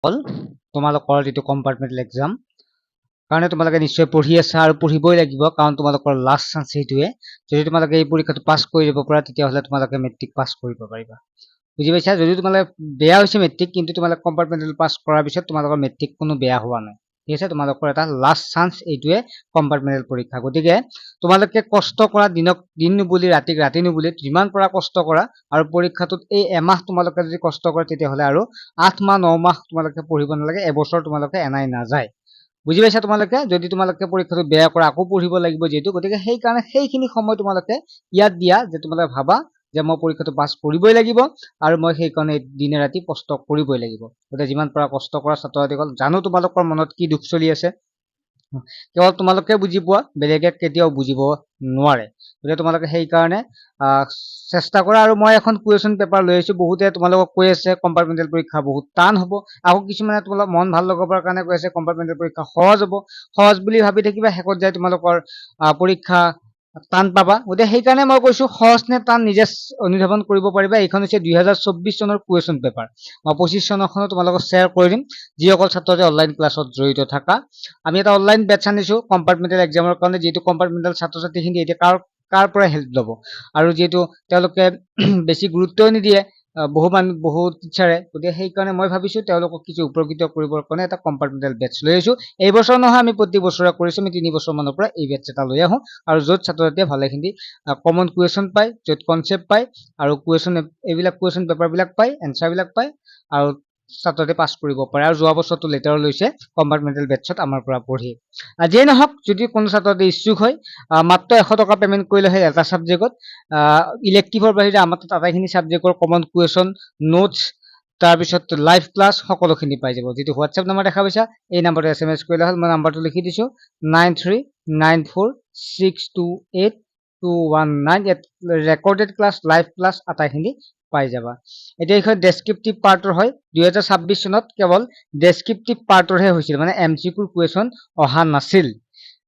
হল তোমালোকৰ যেটো কম্পাৰ্টমেন্টাল এক্সাম কাৰণে তোমালোকে নিশ্চয় পঢ়ি আছা আৰু পঢ়িবই লাগিব কাৰণ তোমালোকৰ লাষ্ট চান্স এইটোৱে যদি তোমালোকে এই পৰীক্ষাটো পাছ কৰি দিব পাৰা তেতিয়াহ'লে তোমালোকে মেট্ৰিক পাছ কৰিব পাৰিবা বুজি পাইছা যদি তোমালোকে বেয়া হৈছে মেট্ৰিক কিন্তু তোমালোকে কম্পাৰ্টমেন্টাল পাছ কৰাৰ পিছত তোমালোকৰ মেট্ৰিক কোনো বেয়া হোৱা নাই ঠিক আছে তোমালোকৰ এটা লাষ্ট চান্স এইটোৱে কম্পাৰ্টমেন্টাল পৰীক্ষা গতিকে তোমালোকে কষ্ট কৰা দিন নুবুলি ৰাতি নুবুলি যিমান পৰা কষ্ট কৰা আৰু পৰীক্ষাটোত এই এমাহ তোমালোকে যদি কষ্ট কৰা তেতিয়াহ'লে আৰু 8 মাহ 9 মাহ তোমালোকে পঢ়িব নালাগে এবছৰ তোমালোকে এনাই নাযায় বুজি পাইছা তোমালোকে যদি তোমালোকে পৰীক্ষাটো বেয়া কৰা আকৌ পঢ়িব লাগিব যেহেতু গতিকে সেই কাৰণে সেইখিনি সময় তোমালোকে ইয়াত দিয়া যে তোমালোকে ভাবা যে মই পৰীক্ষাটো পাছ কৰিবই লাগিব আৰু মই সেই কাৰণে দিনে ৰাতি কষ্ট কৰিবই লাগিব গতিকে যিমান পৰা কষ্ট কৰা ছাত্ৰ ছাত্ৰীসকল জানো তোমালোকৰ মনত কি দুখ চলি আছে কেৱল তোমালোকে বুজি পোৱা বেলেগে কেতিয়াও বুজিব নোৱাৰে গতিকে তোমালোকে সেই কাৰণে চেষ্টা কৰা আৰু মই এখন কুৱেশ্যন পেপাৰ লৈ আহিছো বহুতে তোমালোকক কৈ আছে কম্পাৰ্টমেন্টাল পৰীক্ষা বহুত টান হ'ব আকৌ কিছুমানে তোমালোক মন ভাল লগাবৰ কাৰণে কৈ আছে কম্পাৰ্টমেন্টাল পৰীক্ষা সহজ হ'ব সহজ বুলি ভাবি থাকিবা শেষত যায় তোমালোকৰ পৰীক্ষা টান পাবা গতিকে সেইকাৰণে মই কৈছো সহজ নে টান নিজে অনুধাৱন কৰিব পাৰিবা এইখন হৈছে 2024 চনৰ কুৱেশ্যন পেপাৰ মই 25 চনৰখনো তোমালোকক শ্বেয়াৰ কৰি দিম যিসকল ছাত্ৰ ছাত্ৰী অনলাইন ক্লাছত জড়িত থাকা আমি এটা অনলাইন বেটছ আনিছো কম্পাৰ্টমেন্টাল এক্সামৰ কাৰণে যিহেতু কম্পাৰ্টমেন্টাল ছাত্ৰ ছাত্ৰীখিনি এতিয়া কাৰ পৰা হেল্প ল'ব আৰু যিহেতু তেওঁলোকে বেছি গুৰুত্ব নিদিয়ে বহু টিচাৰে গতিকে সেইকাৰণে মই ভাবিছো তেওঁলোকক কিছু উপকৃত কৰিবৰ কাৰণে এটা কম্পাৰ্টমেন্টাল বেটছ লৈ আহিছো এই বছৰ নহয় আমি প্ৰতি বছৰে কৰিছো আমি 3 বছৰ মানৰ পৰা এই বেটছ এটা লৈ আহো আৰু য'ত ছাত্ৰ ছাত্ৰীয়ে ভালেখিনি কমন কুৱেশ্যন পায় য'ত কনচেপ্ট পায় আৰু এইবিলাক কুৱেশ্যন পেপাৰ বিলাক পায় এনচাৰ বিলাক পায় আৰু ছাত্ৰ ছাত্ৰীয়ে পাছ কৰিব পাৰে আৰু যোৱা বছৰটো লেটাৰ লৈছে কম্পাৰ্টমেন্টাল বেটছত আমাৰ পৰা পঢ়ি যিয়ে নহওক যদি কোনো ছাত্ৰ ছাত্ৰী ইচ্ছুক হয় মাত্ৰ 100 টকা পেমেন্ট কৰিলে হয় এটা ছাবজেক্টত ইলেক্টিভৰ বাহিৰে আমাৰ তাত আটাইখিনি ছাবজেক্টৰ কমন কুৱেশ্যন নোটছ তাৰপিছত লাইভ ক্লাছ সকলোখিনি পাই যাব যিটো হোৱাটছএপ নম্বৰ দেখা পাইছা এই নম্বৰটো SMS কৰিলে হ'ল মই নম্বৰটো লিখি দিছো 9394628219 ইয়াত ৰেকৰ্ডেড ক্লাছ লাইভ ক্লাছ আটাইখিনি পাই যাবা এতিয়া এইখন ডেছক্ৰিপটিভ পাৰ্টৰ হয় 2026 চনত কেৱল ডেছক্ৰিপটিভ পাৰ্টৰহে হৈছিল মানে MCQৰ কুৱেশ্যন অহা নাছিল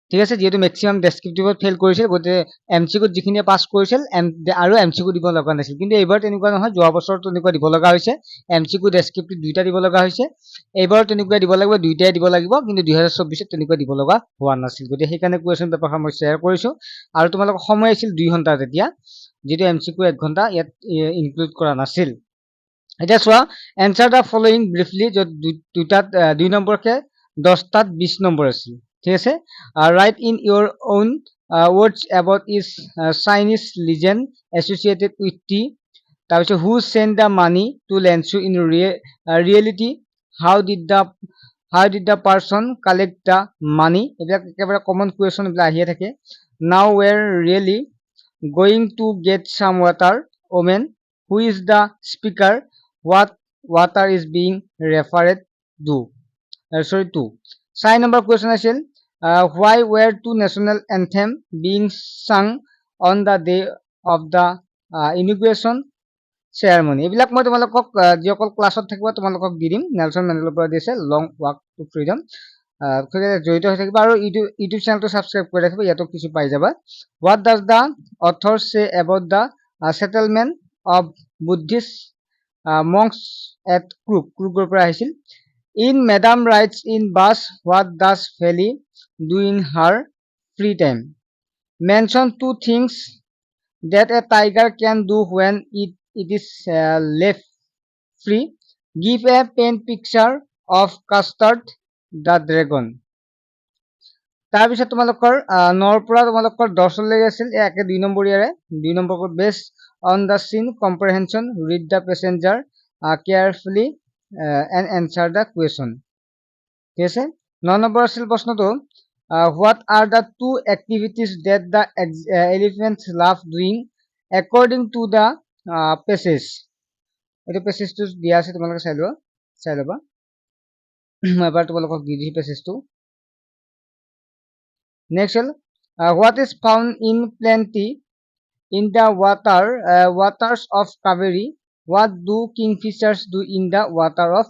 ঠিক আছে যেহেতু মেক্সিমাম ডেছক্ৰিপটিভত ফেইল কৰিছিল গতিকে MCQত যিখিনিয়ে পাছ কৰিছিল আৰু MCQ দিব লগা নাছিল কিন্তু এইবাৰ তেনেকুৱা নহয় যোৱা বছৰ তেনেকুৱা দিব লগা হৈছে MCQ ডেছক্ৰিপটিভ দুইটা দিব লগা হৈছে এইবাৰ তেনেকুৱা দিব লাগিব দুইটাই দিব লাগিব কিন্তু 2024 তেনেকুৱা দিব লগা হোৱা নাছিল গতিকে সেইকাৰণে কুৱেশ্যন পেপাৰখন মই শ্বেয়াৰ কৰিছো আৰু তোমালোকৰ সময় আছিল 2 ঘণ্টা তেতিয়া যেটো MCQ 1 ঘণ্টা ইয়াত ইনক্লুড কৰা নাছিল এতিয়া চোৱা এনসাৰ দা ফলোইং ব্ৰিফলি য'ত দুটাত 2 নম্বৰকে 10টাত 20 নম্বৰ আছিল ঠিক আছে right in your own words about is Chinese legend associated with tea তাৰপিছত who sent the money to Lanzhou in reality how did the person collect the money এইবিলাক একেবাৰে common question এইবিলাক আহিয়ে থাকে now we're really going to get some water woman who is the speaker what water is being referred to Sign number question আছিল why were two national anthem being sung on the day of the inauguration ceremony এইবিলাক মই তোমালোকক যিসকল ক্লাছত থাকিবা তোমালোকক দি দিম Nelson মেণ্ডেলাৰ পৰা দিছে লং ৱাক টু ফ্ৰীডম জড়িত হৈ থাকিবা আৰু ইউটিউব চেনেলটো সাবস্ক্ৰাইব কৰি ৰাখিবা ইয়াতো কিছু পাই যাবা what does the author say about the settlement of Buddhist monks at Krugৰ পৰা আহিছিল in Madam writes in bus what does Feli do in her free time mention two things that a tiger can do when it is left free give a pen picture of Custard the dragon তাৰপিছত তোমালোকৰ 9 পৰা তোমালোকৰ 10 লৈ আছিল একে 2 নম্বৰীয়াৰে 2 number based on the scene comprehension read the passenger carefully and answer the question ঠিক আছে 9 number আছিল প্ৰশ্নটো what are the two activities that the elephants love doing according to the passage এইটো পেছেজটো দিয়া আছে তোমালোকে চাই লবা মই এবাৰ তোমালোকক দি দিছো পেছেজটো next what is found in plenty in the waters of Kaveri what do kingfishers do in the water of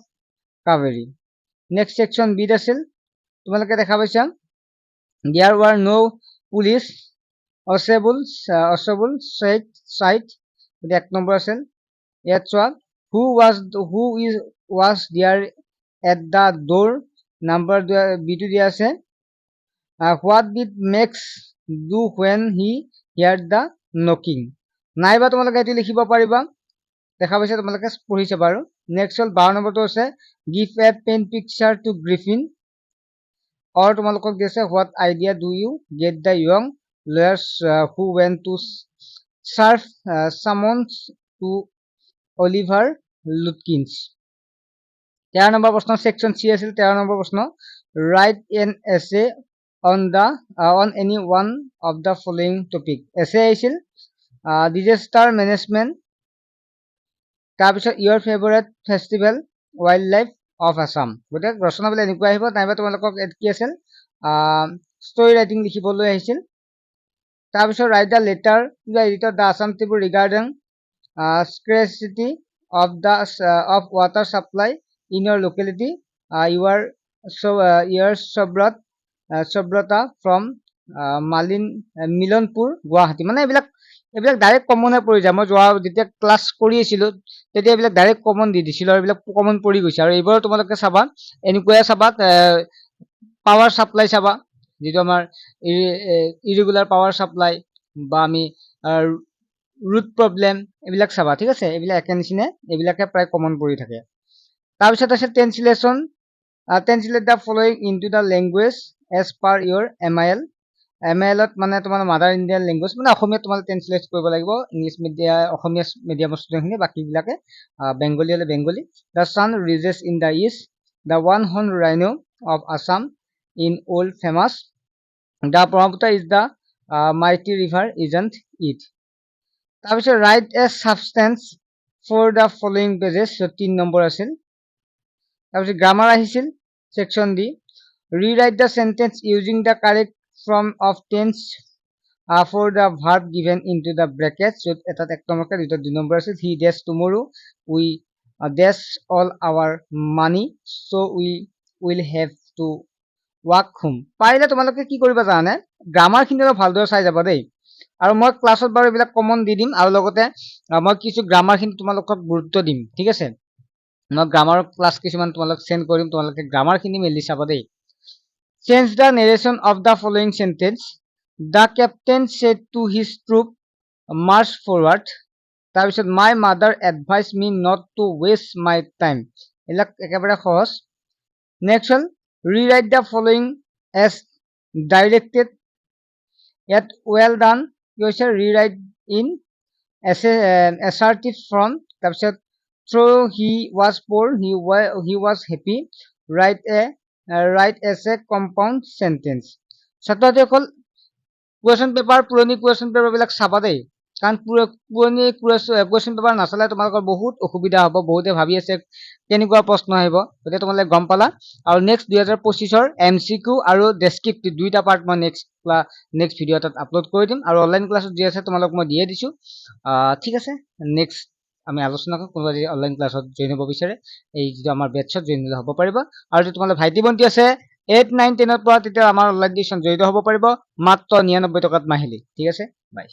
Kaveri next section B আছিল তোমালোকে দেখা পাইছা there were no police osable sight এক নম্বৰ আছিল ইয়াত চোৱা who was there at the door, number B to দিয়া আছে what did Max do when he heard the knocking. নাইবা তোমালোকে এটি লিখিব পাৰিবা, দেখা পাইছে তোমালোকে পঢ়িছে বাৰু। নেক্সট হ'ল 12 নম্বৰটো আছে give a pen picture to Griffin, or তোমালোকক দিছে what idea do you get the young lawyers who went to serve summons to Oliver Lutkins. 13 number প্ৰশ্ন সেকশন সি আছিল। 13 নম্বৰ প্ৰশ্ন write an essay on any one of the following topic. essay আহিছিল disaster management, তাৰপিছত your favorite festival, wildlife of Assam. গতিকে ৰচনাবিলাক এনেকুৱা আহিব। নাইবা তোমালোকক কি আছিল ষ্টৰি ৰাইটিং লিখিবলৈ আহিছিল। তাৰপিছত write the letter to the editor the Assam Tribune regarding scarcity of water supply in your locality. Your Subrata from Milanpur Guwahati. মানে এইবিলাক ডাইৰেক্ট কমনে পৰি যায়। মই যেতিয়া ক্লাছ কৰি আছিলো তেতিয়া এইবিলাক ডাইৰেক্ট কমন দি দিছিলো আৰু এইবিলাক কমন পৰি গৈছে। আৰু এইবাৰ তোমালোকে চাবা এনেকুৱাই চাবা পাৱাৰ সাপ্লাই চাবা, যেটো আমাৰ ইৰেগুলাৰ পাৱাৰ সাপ্লাই বা আমি ৰুট প্ৰব্লেম এইবিলাক চাবা, ঠিক আছে। এইবিলাক একে নিচিনা, এইবিলাকে প্ৰায় কমন পৰি থাকে। তাৰপিছত আছে translation, translate the following into the language as per your MIL। MILত মানে তোমাৰ মাদাৰ ইণ্ডিয়ান লেংগুৱেজ, মানে অসমীয়া তোমালোকে ট্ৰান্সলেট কৰিব লাগিব। ইংলিছ অসমীয়া মিডিয়ামৰ ষ্টুডেণ্টখিনি, বাকীবিলাকে বেংগলী হ'লে Bengali. The sun rises in the east, the one horn rhino of Assam in old famous, the Brahmaputra is the mighty river isn't it. তাৰপিছত write a substance for the following pages, 3 number আছিল। তাৰপিছত grammar আহিছিল section D, rewrite the sentence using the correct form of tense for the verb given into the brackets, য'ত এটাত 1 number দুটা 2 number আছিল। He dash টুমৰো, we dash all our money, so' we will have to walk home. পাৰিলে তোমালোকে কি কৰিবা জানানে, গ্ৰামাৰখিনি অলপ ভালদৰে চাই যাবা দেই। আৰু মই ক্লাছত বাৰু এইবিলাক কমন দি দিম, আৰু লগতে মই কিছু গ্ৰামাৰখিনি তোমালোকক গুৰুত্ব দিম, ঠিক আছে। মই গ্ৰামাৰৰ ক্লাছ কিছুমান তোমালোক সেন্ড কৰিম, তোমালোকে গ্ৰামাৰখিনি মেলি চাবা দেই। Change the narration of the following sentence, the captain said to his troop march forward. তাৰপিছত my mother advised me not to waste my time, এইবিলাক একেবাৰে সহজ। নেক্সট হ'ল rewrite the following as directed, ইয়াত ৱেল ডান কি হৈছে, rewrite in assertive form। তাৰপিছত through he was poor he was happy, write as a compound sentence। ছাত্ৰসকল question paper, পুৰণি কুৱেশ্যন পেপাৰ বিলাক চাবা দেই, কাৰণ পুৰণি কুৱেশ্যন পেপাৰ নাচালে তোমালোকৰ বহুত অসুবিধা হ'ব। বহুতে ভাবি আছে কেনেকুৱা প্ৰশ্ন আহিব, গতিকে তোমালোকে গম পালা। আৰু নেক্সট 2025ৰ MCQ আৰু ডেছক্ৰিপটিভ দুইটা পাৰ্ট মই নেক্সট ভিডিঅ' এটাত আপলোড কৰি দিম। আৰু অনলাইন ক্লাছত যি আছে তোমালোক মই দিয়ে দিছো, ঠিক আছে। নেক্সট আমি আলোচনা কৰোঁ, কোনোবা যদি অনলাইন ক্লাছত জইন হ'ব বিচাৰে এই যিটো আমাৰ বেটছত জইন হ'লে হ'ব পাৰিব। আৰু যদি তোমালোকৰ ভাইটি ভণ্টি আছে 8, 9, 10ৰ পৰা, তেতিয়া আমাৰ অনলাইন টিউশ্যন জড়িত হ'ব পাৰিব মাত্ৰ 99 টকাত মাহিলী, ঠিক আছে। বাই।